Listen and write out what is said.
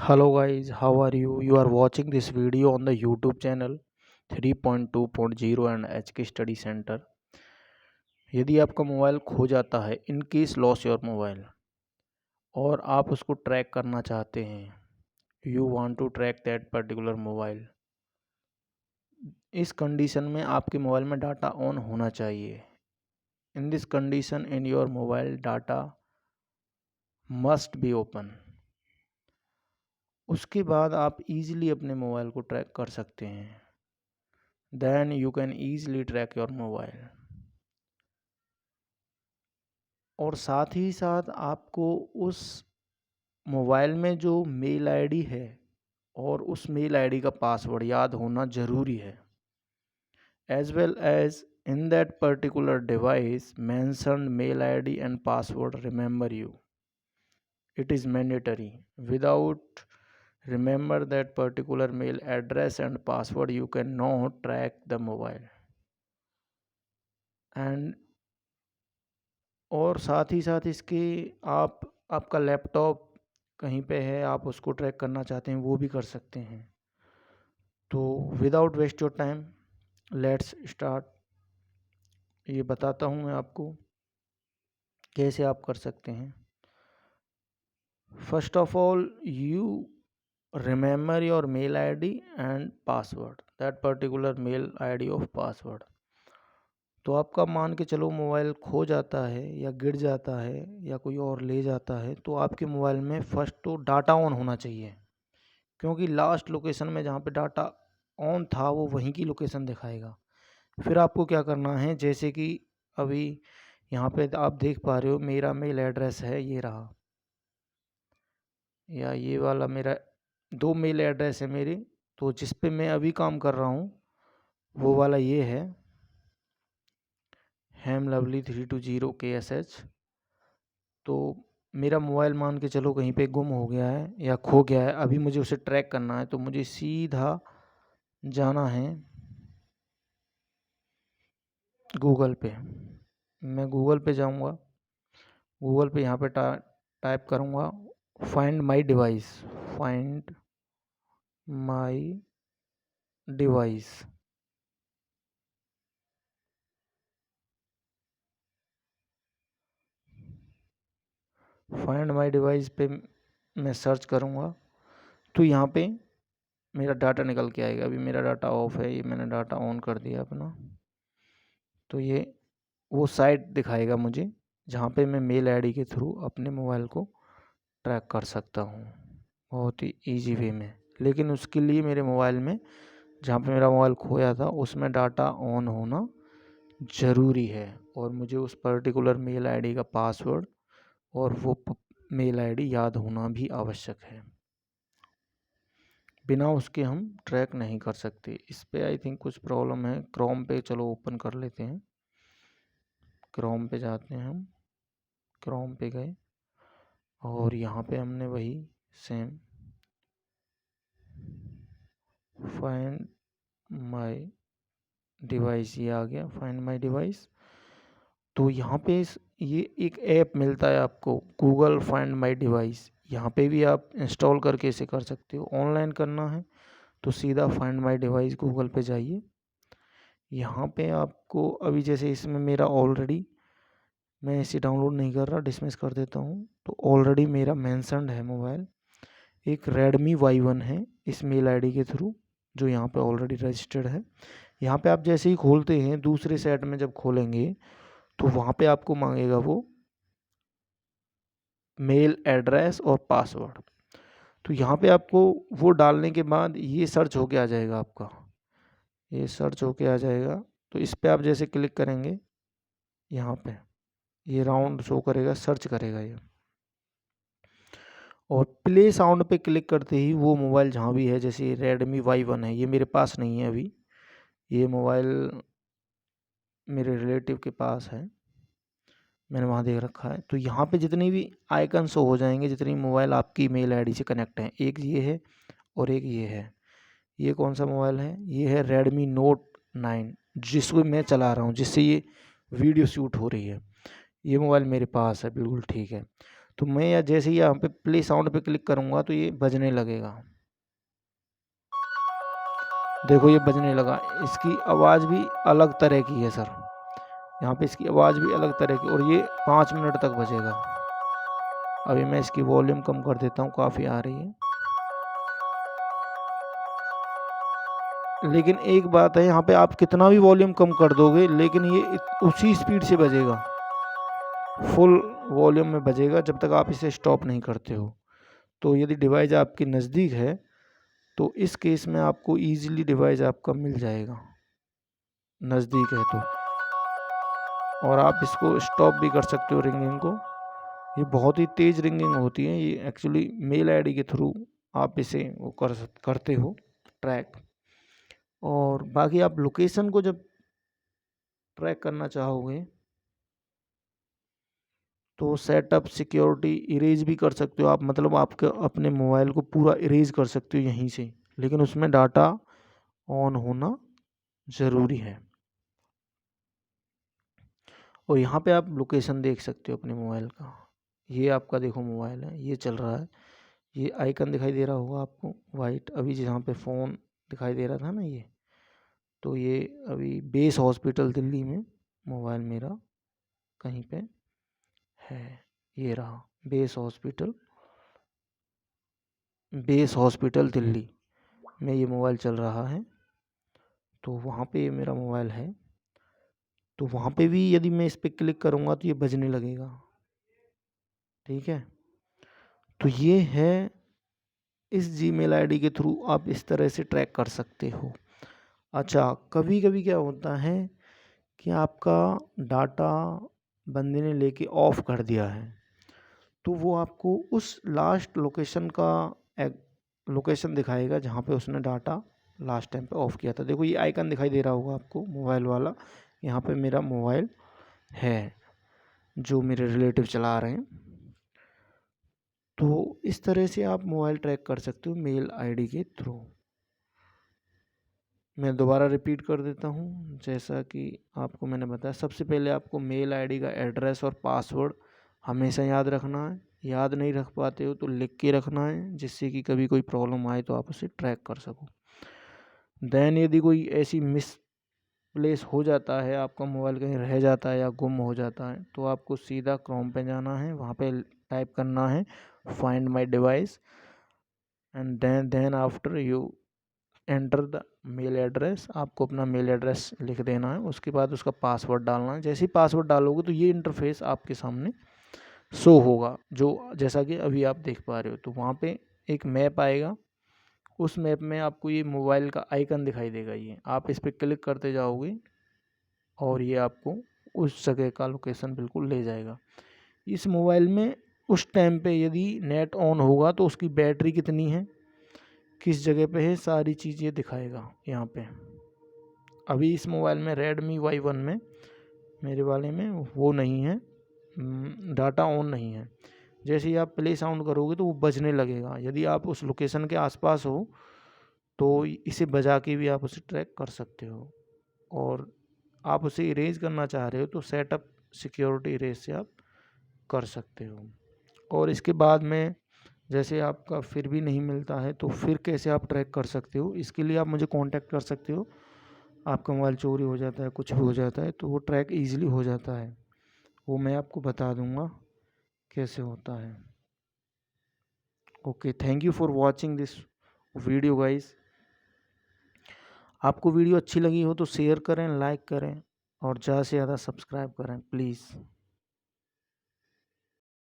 Hello guys, how are you? You are watching this video on the YouTube channel 3.2.0 and HK Study Center. यदि आपका mobile खो जाता है in case loss your mobile और आप उसको ट्रैक करना चाहते हैं, you want to track that particular mobile, इस कंडीशन में आपके मोबाइल में डाटा ऑन होना चाहिए. In this condition in your mobile data must be open. उसके बाद आप इजीली अपने मोबाइल को ट्रैक कर सकते हैं. Then you can easily track your mobile. और साथ ही साथ आपको उस मोबाइल में जो मेल आईडी है और उस मेल आईडी का पासवर्ड याद होना ज़रूरी है. As well as in that particular device mentioned mail ID and password remember you. It is mandatory. Without remember that particular mail address and password you cannot track the mobile. and और साथ ही साथ इसके आपका laptop कहीं पे है, आप उसको ट्रैक करना चाहते हैं, वो भी कर सकते हैं. तो without waste your time let's start. ये बताता हूँ मैं आपको कैसे आप कर सकते हैं. First of all you remember your mail id and password, that particular mail id of password. तो आपका मान के चलो मोबाइल खो जाता है या गिर जाता है या कोई और ले जाता है, तो आपके मोबाइल में फर्स्ट तो डाटा ऑन होना चाहिए, क्योंकि लास्ट लोकेशन में जहाँ पे डाटा ऑन था वो वहीं की लोकेशन दिखाएगा. फिर आपको क्या करना है, जैसे कि अभी यहाँ पे आप देख पा रहे हो मेरा मेल एड्रेस है, ये रहा, या ये वाला मेरा 2 मेल एड्रेस है मेरे. तो जिस पे मैं अभी काम कर रहा हूँ वो वाला ये है, HamLovely320KSH. तो मेरा मोबाइल मान के चलो कहीं पे गुम हो गया है या खो गया है, अभी मुझे उसे ट्रैक करना है, तो मुझे सीधा जाना है गूगल पे. मैं गूगल पे जाऊंगा. गूगल पे यहाँ पे टाइप करूँगा find my device. Find my device. Find my device पे मैं सर्च करूँगा तो यहाँ पे मेरा डाटा निकल के आएगा. अभी मेरा डाटा ऑफ है, ये मैंने डाटा ऑन कर दिया अपना. तो ये वो साइट दिखाएगा मुझे जहाँ पे मैं मेल आईडी के थ्रू अपने मोबाइल को ट्रैक कर सकता हूँ बहुत ही इजी वे में. लेकिन उसके लिए मेरे मोबाइल में जहाँ पे मेरा मोबाइल खोया था उसमें डाटा ऑन होना ज़रूरी है, और मुझे उस पर्टिकुलर मेल आईडी का पासवर्ड और वो मेल आईडी याद होना भी आवश्यक है. बिना उसके हम ट्रैक नहीं कर सकते. इस पे आई थिंक कुछ प्रॉब्लम है. क्रोम पे चलो ओपन कर लेते हैं. क्रोम पे जाते हैं हम. क्रोम पे गए और यहाँ पे हमने वही सेम फाइंड माय डिवाइस, ये आ गया फाइंड माय डिवाइस. तो यहाँ पे ये एक ऐप मिलता है आपको, गूगल फाइंड माय डिवाइस. यहाँ पे भी आप इंस्टॉल करके इसे कर सकते हो. ऑनलाइन करना है तो सीधा फाइंड माय डिवाइस गूगल पे जाइए. यहाँ पे आपको अभी जैसे इसमें मेरा ऑलरेडी, मैं इसे डाउनलोड नहीं कर रहा, डिसमिस कर देता हूँ. तो ऑलरेडी मेरा मेंशन्ड है मोबाइल, एक Redmi Y1 है इस मेल आईडी के थ्रू, जो यहाँ पे ऑलरेडी रजिस्टर्ड है. यहाँ पे आप जैसे ही खोलते हैं, दूसरे सेट में जब खोलेंगे तो वहाँ पे आपको मांगेगा वो मेल एड्रेस और पासवर्ड. तो यहाँ पे आपको वो डालने के बाद ये सर्च होके आ जाएगा आपका, ये सर्च होके आ जाएगा. तो इस पे आप जैसे क्लिक करेंगे, यहाँ पे ये राउंड शो करेगा, सर्च करेगा ये, और प्ले साउंड पे क्लिक करते ही वो मोबाइल जहाँ भी है, जैसे Redmi Y1 है, ये मेरे पास नहीं है अभी, ये मोबाइल मेरे रिलेटिव के पास है, मैंने वहाँ देख रखा है. तो यहाँ पे जितनी भी आइकन शो हो जाएंगे, जितनी मोबाइल आपकी मेल आईडी से कनेक्ट हैं, एक ये है और एक ये है. ये कौन सा मोबाइल है? ये है Redmi Note 9 जिसको मैं चला रहा हूँ, जिससे ये वीडियो शूट हो रही है. ये मोबाइल मेरे पास है, बिल्कुल ठीक है. तो मैं या जैसे ही यहाँ पे प्ले साउंड पे क्लिक करूँगा तो ये बजने लगेगा। देखो ये बजने लगा। इसकी आवाज़ भी अलग तरह की है सर, यहाँ पे इसकी आवाज़ भी अलग तरह की, और ये 5 मिनट तक बजेगा। अभी मैं इसकी वॉल्यूम कम कर देता हूँ, काफ़ी आ रही है। लेकिन एक बात है, यहाँ पे आप कितना भी वॉल्यूम कम कर दोगे लेकिन ये उसी स्पीड से बजेगा, फुल वॉल्यूम में बजेगा जब तक आप इसे स्टॉप नहीं करते हो। तो यदि डिवाइस आपके नज़दीक है तो इस केस में आपको ईजिली डिवाइस आपका मिल जाएगा, नज़दीक है तो। और आप इसको स्टॉप भी कर सकते हो रिंगिंग को। ये बहुत ही तेज़ रिंगिंग होती है, ये एक्चुअली मेल आईडी के थ्रू आप इसे वो करते हो ट्रैक। और बाकी आप लोकेशन को जब ट्रैक करना चाहोगे तो सेटअप सिक्योरिटी इरेज भी कर सकते हो आप, मतलब आपके अपने मोबाइल को पूरा इरेज कर सकते हो यहीं से, लेकिन उसमें डाटा ऑन होना ज़रूरी है। और यहाँ पे आप लोकेशन देख सकते हो अपने मोबाइल का। ये आपका देखो मोबाइल है, ये चल रहा है, ये आइकन दिखाई दे रहा होगा आपको वाइट, अभी जहाँ पे फ़ोन दिखाई दे रहा था ना ये, तो ये अभी बेस हॉस्पिटल दिल्ली में मोबाइल मेरा कहीं पे है। ये रहा बेस हॉस्पिटल दिल्ली में ये मोबाइल चल रहा है। तो वहाँ पे मेरा मोबाइल है, तो वहाँ पे भी यदि मैं इस पर क्लिक करूँगा तो ये बजने लगेगा। ठीक है, तो ये है, इस जीमेल आईडी के थ्रू आप इस तरह से ट्रैक कर सकते हो। अच्छा, कभी कभी क्या होता है कि आपका डाटा बंदे ने लेके ऑफ कर दिया है, तो वो आपको उस लास्ट लोकेशन का लोकेशन दिखाएगा जहाँ पे उसने डाटा लास्ट टाइम पे ऑफ किया था। देखो ये आइकन दिखाई दे रहा होगा आपको मोबाइल वाला, यहाँ पे मेरा मोबाइल है जो मेरे रिलेटिव चला रहे हैं। तो इस तरह से आप मोबाइल ट्रैक कर सकते हो मेल आईडी के थ्रू। मैं दोबारा रिपीट कर देता हूँ, जैसा कि आपको मैंने बताया, सबसे पहले आपको मेल आईडी का एड्रेस और पासवर्ड हमेशा याद रखना है। याद नहीं रख पाते हो तो लिख के रखना है, जिससे कि कभी कोई प्रॉब्लम आए तो आप उसे ट्रैक कर सको। देन यदि कोई ऐसी मिसप्लेस हो जाता है, आपका मोबाइल कहीं रह जाता है या गुम हो जाता है, तो आपको सीधा क्रोम पे जाना है, वहाँ पे टाइप करना है find my device, and then after you enter the mail address. आपको अपना मेल एड्रेस लिख देना है, उसके बाद उसका पासवर्ड डालना है। जैसे ही पासवर्ड डालोगे तो ये इंटरफेस आपके सामने शो होगा, जो जैसा कि अभी आप देख पा रहे हो। तो वहाँ पे एक मैप आएगा, उस मैप में आपको ये मोबाइल का आइकन दिखाई देगा, ये आप इस पर क्लिक करते जाओगे और ये आपको उस जगह का लोकेशन बिल्कुल ले जाएगा। इस मोबाइल में उस टाइम पे यदि नेट ऑन होगा तो उसकी बैटरी कितनी है, किस जगह पे है, सारी चीज़ें दिखाएगा यहाँ पे। अभी इस मोबाइल में Redmi Y1 में, मेरे वाले में वो नहीं है, डाटा ऑन नहीं है। जैसे ही आप प्ले साउंड करोगे तो वो बजने लगेगा। यदि आप उस लोकेशन के आसपास हो तो इसे बजा के भी आप उसे ट्रैक कर सकते हो। और आप उसे इरेज करना चाह रहे हो तो सेटअप सिक्योरिटी इरेज से आप कर सकते हो। और इसके बाद में जैसे आपका फिर भी नहीं मिलता है तो फिर कैसे आप ट्रैक कर सकते हो, इसके लिए आप मुझे कांटेक्ट कर सकते हो। आपका मोबाइल चोरी हो जाता है, कुछ भी हो जाता है, तो वो ट्रैक ईजिली हो जाता है, वो मैं आपको बता दूंगा कैसे होता है। Okay, thank you for watching this video guys. आपको वीडियो अच्छी लगी हो तो शेयर करें, लाइक करें और ज़्यादा से ज़्यादा सब्सक्राइब करें प्लीज़।